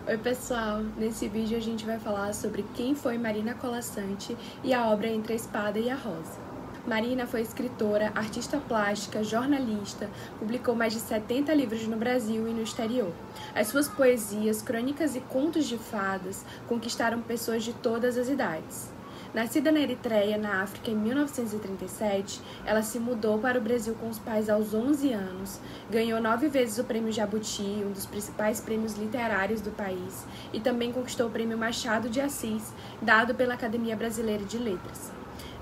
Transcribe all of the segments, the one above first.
Oi pessoal, nesse vídeo a gente vai falar sobre quem foi Marina Colasanti e a obra Entre a Espada e a Rosa. Marina foi escritora, artista plástica, jornalista, publicou mais de 70 livros no Brasil e no exterior. As suas poesias, crônicas e contos de fadas conquistaram pessoas de todas as idades. Nascida na Eritreia, na África, em 1937, ela se mudou para o Brasil com os pais aos 11 anos, ganhou 9 vezes o Prêmio Jabuti, um dos principais prêmios literários do país, e também conquistou o Prêmio Machado de Assis, dado pela Academia Brasileira de Letras.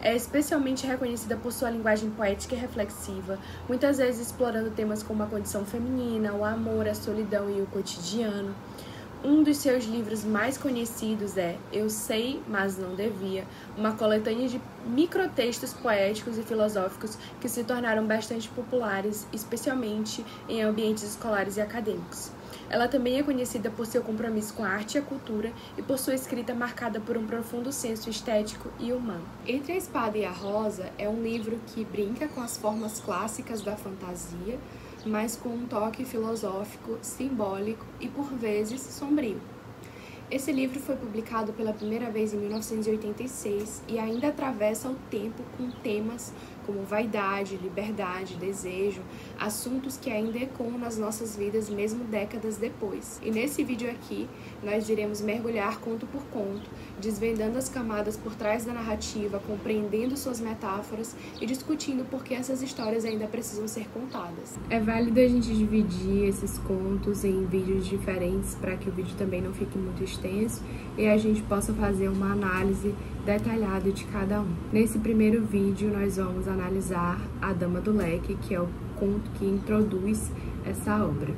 É especialmente reconhecida por sua linguagem poética e reflexiva, muitas vezes explorando temas como a condição feminina, o amor, a solidão e o cotidiano. Um dos seus livros mais conhecidos é Eu Sei, Mas Não Devia, uma coletânea de microtextos poéticos e filosóficos que se tornaram bastante populares, especialmente em ambientes escolares e acadêmicos. Ela também é conhecida por seu compromisso com a arte e a cultura e por sua escrita marcada por um profundo senso estético e humano. Entre a Espada e a Rosa é um livro que brinca com as formas clássicas da fantasia, mas com um toque filosófico, simbólico e, por vezes, sombrio. Esse livro foi publicado pela primeira vez em 1986 e ainda atravessa o tempo com temas como vaidade, liberdade, desejo, assuntos que ainda ecoam nas nossas vidas mesmo décadas depois. E nesse vídeo aqui, nós iremos mergulhar conto por conto, desvendando as camadas por trás da narrativa, compreendendo suas metáforas e discutindo por que essas histórias ainda precisam ser contadas. É válido a gente dividir esses contos em vídeos diferentes para que o vídeo também não fique muito extenso e a gente possa fazer uma análise detalhada de cada um. Nesse primeiro vídeo nós vamos analisar A Dama do Leque, que é o conto que introduz essa obra.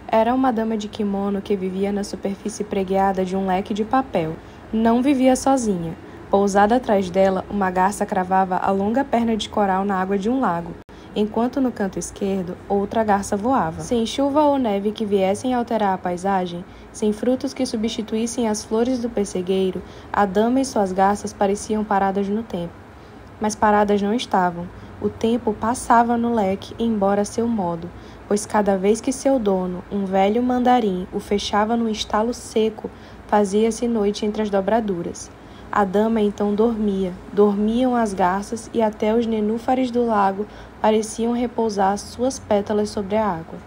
Era uma dama de kimono que vivia na superfície pregueada de um leque de papel. Não vivia sozinha. Pousada atrás dela, uma garça cravava a longa perna de coral na água de um lago, enquanto no canto esquerdo, outra garça voava. Sem chuva ou neve que viessem alterar a paisagem, sem frutos que substituíssem as flores do pessegueiro, a dama e suas garças pareciam paradas no tempo. Mas paradas não estavam. O tempo passava no leque, embora a seu modo, pois cada vez que seu dono, um velho mandarim, o fechava num estalo seco, fazia-se noite entre as dobraduras. A dama então dormia, dormiam as garças e até os nenúfares do lago pareciam repousar suas pétalas sobre a água.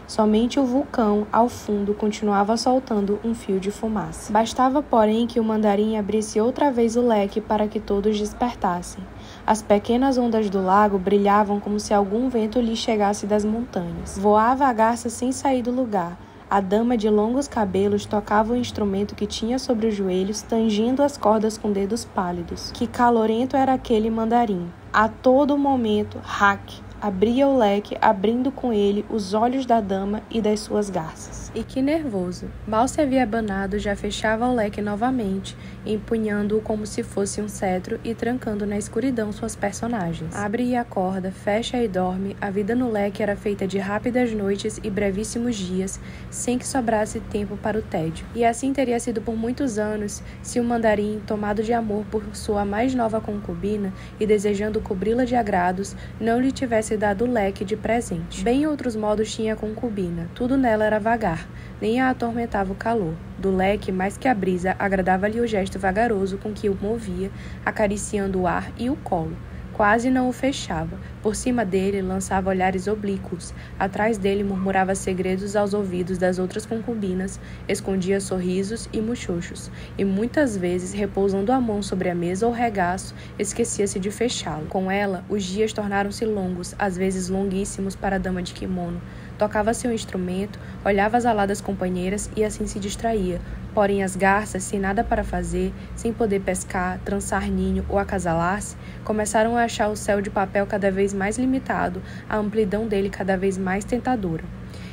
Somente o vulcão, ao fundo, continuava soltando um fio de fumaça. Bastava, porém, que o mandarim abrisse outra vez o leque para que todos despertassem. As pequenas ondas do lago brilhavam como se algum vento lhe chegasse das montanhas. Voava a garça sem sair do lugar. A dama de longos cabelos tocava o instrumento que tinha sobre os joelhos, tangindo as cordas com dedos pálidos. Que calorento era aquele mandarim! A todo momento, abria o leque, abrindo com ele os olhos da dama e das suas garças. E que nervoso! Mal se havia abanado, já fechava o leque novamente, empunhando-o como se fosse um cetro e trancando na escuridão suas personagens. Abre e acorda, fecha e dorme, a vida no leque era feita de rápidas noites e brevíssimos dias, sem que sobrasse tempo para o tédio. E assim teria sido por muitos anos, se o mandarim, tomado de amor por sua mais nova concubina e desejando cobri-la de agrados, não lhe tivesse dado o leque de presente. Bem outros modos tinha a concubina, tudo nela era vagar, nem a atormentava o calor. Do leque, mais que a brisa, agradava-lhe o gesto vagaroso com que o movia, acariciando o ar e o colo. Quase não o fechava. Por cima dele lançava olhares oblíquos. Atrás dele murmurava segredos aos ouvidos das outras concubinas, escondia sorrisos e muxoxos, e muitas vezes, repousando a mão sobre a mesa ou regaço, esquecia-se de fechá-lo. Com ela, os dias tornaram-se longos, às vezes longuíssimos para a dama de kimono. Tocava seu instrumento, olhava as aladas companheiras e assim se distraía. Porém as garças, sem nada para fazer, sem poder pescar, trançar ninho ou acasalar-se, começaram a achar o céu de papel cada vez mais limitado, a amplidão dele cada vez mais tentadora.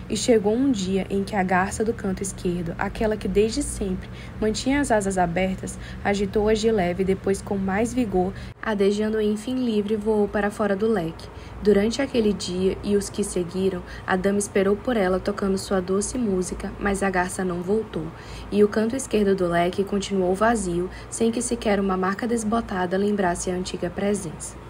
E chegou um dia em que a garça do canto esquerdo, aquela que desde sempre mantinha as asas abertas, agitou-as de leve e depois com mais vigor, adejando enfim livre, voou para fora do leque. Durante aquele dia e os que seguiram, a dama esperou por ela tocando sua doce música, mas a garça não voltou, e o canto esquerdo do leque continuou vazio, sem que sequer uma marca desbotada lembrasse a antiga presença.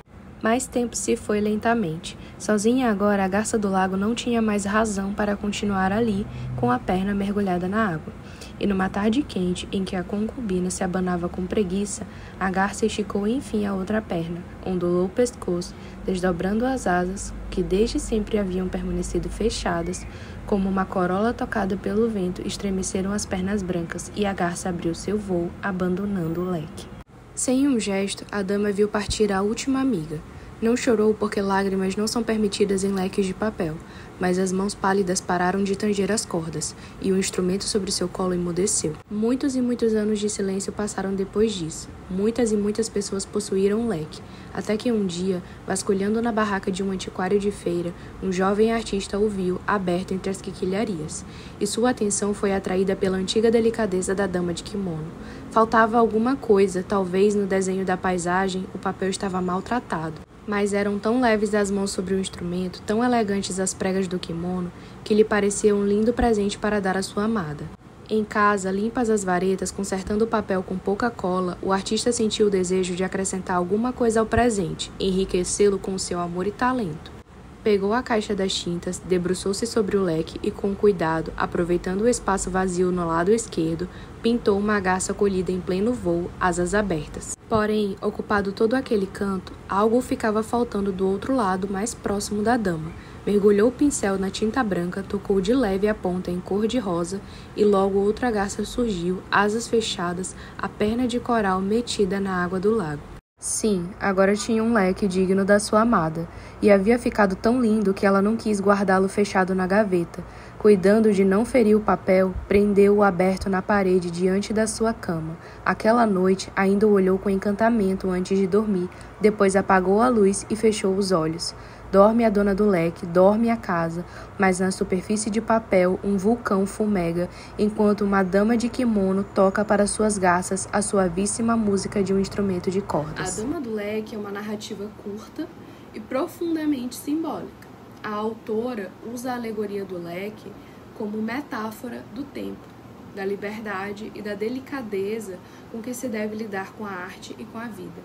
Mais tempo se foi lentamente. Sozinha agora, a garça do lago não tinha mais razão para continuar ali, com a perna mergulhada na água. e numa tarde quente em que a concubina se abanava com preguiça, a garça esticou enfim a outra perna, ondulou o pescoço, desdobrando as asas, que desde sempre haviam permanecido fechadas, como uma corola tocada pelo vento, estremeceram as pernas brancas, e a garça abriu seu vôo, abandonando o leque. Sem um gesto, a dama viu partir a última amiga. Não chorou porque lágrimas não são permitidas em leques de papel, mas as mãos pálidas pararam de tanger as cordas, e o instrumento sobre seu colo emudeceu. Muitos e muitos anos de silêncio passaram depois disso. Muitas e muitas pessoas possuíram um leque, até que um dia, vasculhando na barraca de um antiquário de feira, um jovem artista o viu aberto entre as quinquilharias, e sua atenção foi atraída pela antiga delicadeza da dama de kimono. Faltava alguma coisa, talvez no desenho da paisagem, o papel estava maltratado. Mas eram tão leves as mãos sobre o instrumento, tão elegantes as pregas do kimono, que lhe parecia um lindo presente para dar à sua amada. Em casa, limpas as varetas, consertando o papel com pouca cola, o artista sentiu o desejo de acrescentar alguma coisa ao presente, enriquecê-lo com seu amor e talento. Pegou a caixa das tintas, debruçou-se sobre o leque e, com cuidado, aproveitando o espaço vazio no lado esquerdo, pintou uma garça colhida em pleno voo, asas abertas. Porém, ocupado todo aquele canto, algo ficava faltando do outro lado, mais próximo da dama. Mergulhou o pincel na tinta branca, tocou de leve a ponta em cor de rosa, e logo outra garça surgiu, asas fechadas, a perna de coral metida na água do lago. Sim, agora tinha um leque digno da sua amada, e havia ficado tão lindo que ela não quis guardá-lo fechado na gaveta. Cuidando de não ferir o papel, prendeu-o aberto na parede diante da sua cama. Aquela noite ainda o olhou com encantamento antes de dormir, depois apagou a luz e fechou os olhos. Dorme a dona do leque, dorme a casa, mas na superfície de papel um vulcão fumega, enquanto uma dama de kimono toca para suas garças a suavíssima música de um instrumento de cordas. A Dama do Leque é uma narrativa curta e profundamente simbólica. A autora usa a alegoria do leque como metáfora do tempo, da liberdade e da delicadeza com que se deve lidar com a arte e com a vida.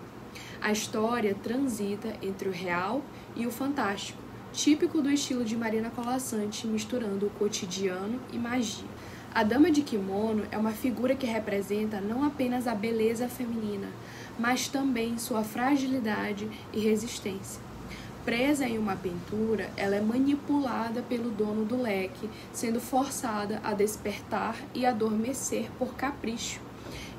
A história transita entre o real e o fantástico, típico do estilo de Marina Colasanti, misturando o cotidiano e magia. A dama de kimono é uma figura que representa não apenas a beleza feminina, mas também sua fragilidade e resistência. Presa em uma pintura, ela é manipulada pelo dono do leque, sendo forçada a despertar e adormecer por capricho.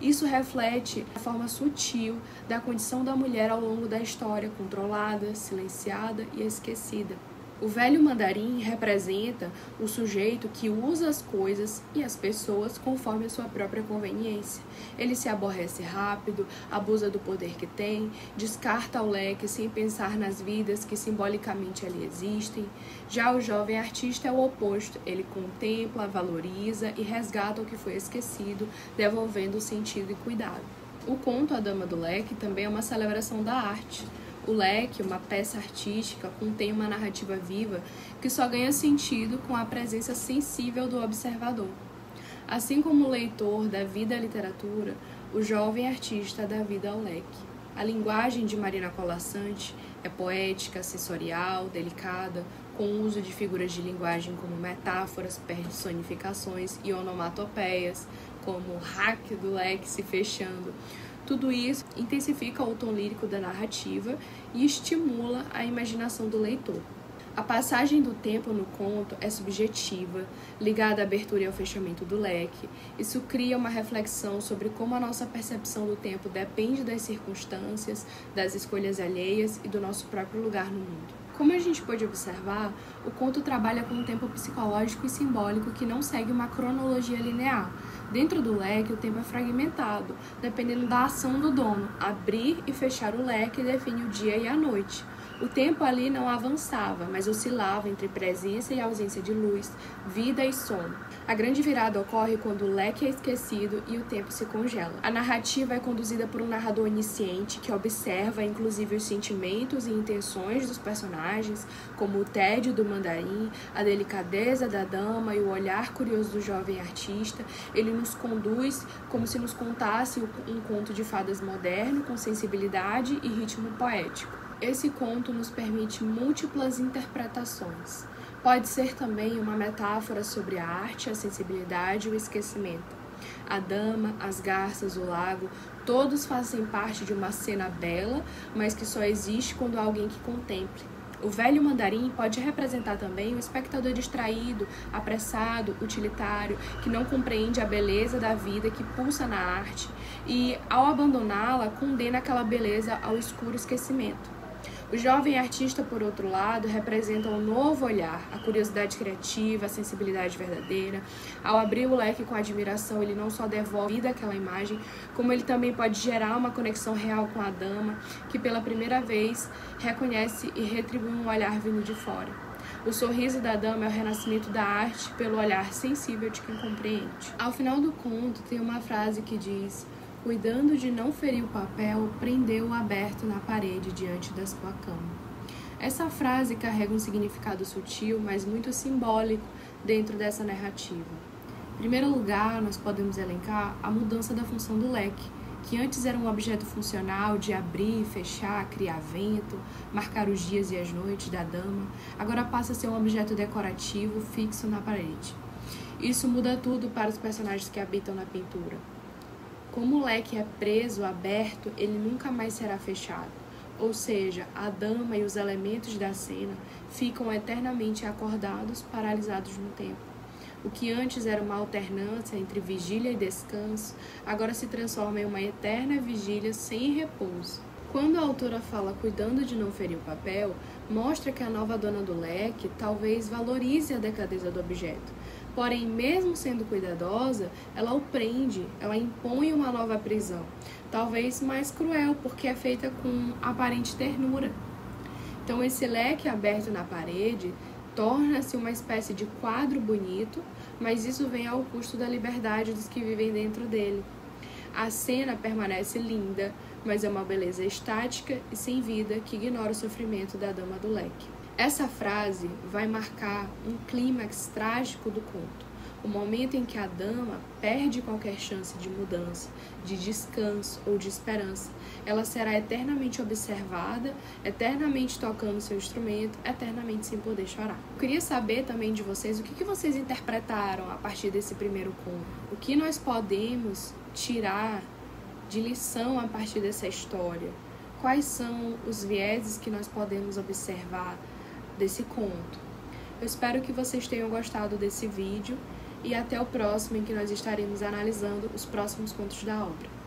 Isso reflete a forma sutil da condição da mulher ao longo da história, controlada, silenciada e esquecida. O velho mandarim representa o sujeito que usa as coisas e as pessoas conforme a sua própria conveniência. Ele se aborrece rápido, abusa do poder que tem, descarta o leque sem pensar nas vidas que simbolicamente ali existem. Já o jovem artista é o oposto, ele contempla, valoriza e resgata o que foi esquecido, devolvendo sentido e cuidado. O conto A Dama do Leque também é uma celebração da arte. O leque, uma peça artística, contém uma narrativa viva que só ganha sentido com a presença sensível do observador. Assim como o leitor dá vida à literatura, o jovem artista dá vida ao leque. A linguagem de Marina Colasanti é poética, sensorial, delicada, com o uso de figuras de linguagem como metáforas, personificações e onomatopeias, como o hack do leque se fechando. Tudo isso intensifica o tom lírico da narrativa e estimula a imaginação do leitor. A passagem do tempo no conto é subjetiva, ligada à abertura e ao fechamento do leque. Isso cria uma reflexão sobre como a nossa percepção do tempo depende das circunstâncias, das escolhas alheias e do nosso próprio lugar no mundo. Como a gente pode observar, o conto trabalha com um tempo psicológico e simbólico que não segue uma cronologia linear. Dentro do leque, o tempo é fragmentado, dependendo da ação do dono. Abrir e fechar o leque define o dia e a noite. O tempo ali não avançava, mas oscilava entre presença e ausência de luz, vida e sono. A grande virada ocorre quando o leque é esquecido e o tempo se congela. A narrativa é conduzida por um narrador onisciente que observa, inclusive, os sentimentos e intenções dos personagens, como o tédio do mandarim, a delicadeza da dama e o olhar curioso do jovem artista. Ele nos conduz como se nos contasse um conto de fadas moderno, com sensibilidade e ritmo poético. Esse conto nos permite múltiplas interpretações. Pode ser também uma metáfora sobre a arte, a sensibilidade e o esquecimento. A dama, as garças, o lago, todos fazem parte de uma cena bela, mas que só existe quando há alguém que contemple. O velho mandarim pode representar também o espectador distraído, apressado, utilitário, que não compreende a beleza da vida que pulsa na arte e, ao abandoná-la, condena aquela beleza ao escuro esquecimento. O jovem artista, por outro lado, representa um novo olhar, a curiosidade criativa, a sensibilidade verdadeira. Ao abrir o leque com admiração, ele não só devolve vida àquela imagem, como ele também pode gerar uma conexão real com a dama, que pela primeira vez reconhece e retribui um olhar vindo de fora. O sorriso da dama é o renascimento da arte pelo olhar sensível de quem compreende. Ao final do conto, tem uma frase que diz: cuidando de não ferir o papel, prendeu-o aberto na parede diante da sua cama. Essa frase carrega um significado sutil, mas muito simbólico dentro dessa narrativa. Em primeiro lugar, nós podemos elencar a mudança da função do leque, que antes era um objeto funcional de abrir, fechar, criar vento, marcar os dias e as noites da dama, agora passa a ser um objeto decorativo fixo na parede. Isso muda tudo para os personagens que habitam na pintura. Como o leque é preso, aberto, ele nunca mais será fechado. Ou seja, a dama e os elementos da cena ficam eternamente acordados, paralisados no tempo. O que antes era uma alternância entre vigília e descanso, agora se transforma em uma eterna vigília sem repouso. Quando a autora fala cuidando de não ferir o papel, mostra que a nova dona do leque talvez valorize a delicadeza do objeto. Porém, mesmo sendo cuidadosa, ela o prende, ela impõe uma nova prisão, talvez mais cruel, porque é feita com aparente ternura. Então, esse leque aberto na parede torna-se uma espécie de quadro bonito, mas isso vem ao custo da liberdade dos que vivem dentro dele. A cena permanece linda, mas é uma beleza estática e sem vida que ignora o sofrimento da dama do leque. Essa frase vai marcar um clímax trágico do conto, o momento em que a dama perde qualquer chance de mudança, de descanso ou de esperança. Ela será eternamente observada, eternamente tocando seu instrumento, eternamente sem poder chorar. Eu queria saber também de vocês o que vocês interpretaram a partir desse primeiro conto. O que nós podemos tirar de lição a partir dessa história? Quais são os vieses que nós podemos observar desse conto? Eu espero que vocês tenham gostado desse vídeo e até o próximo, em que nós estaremos analisando os próximos contos da obra.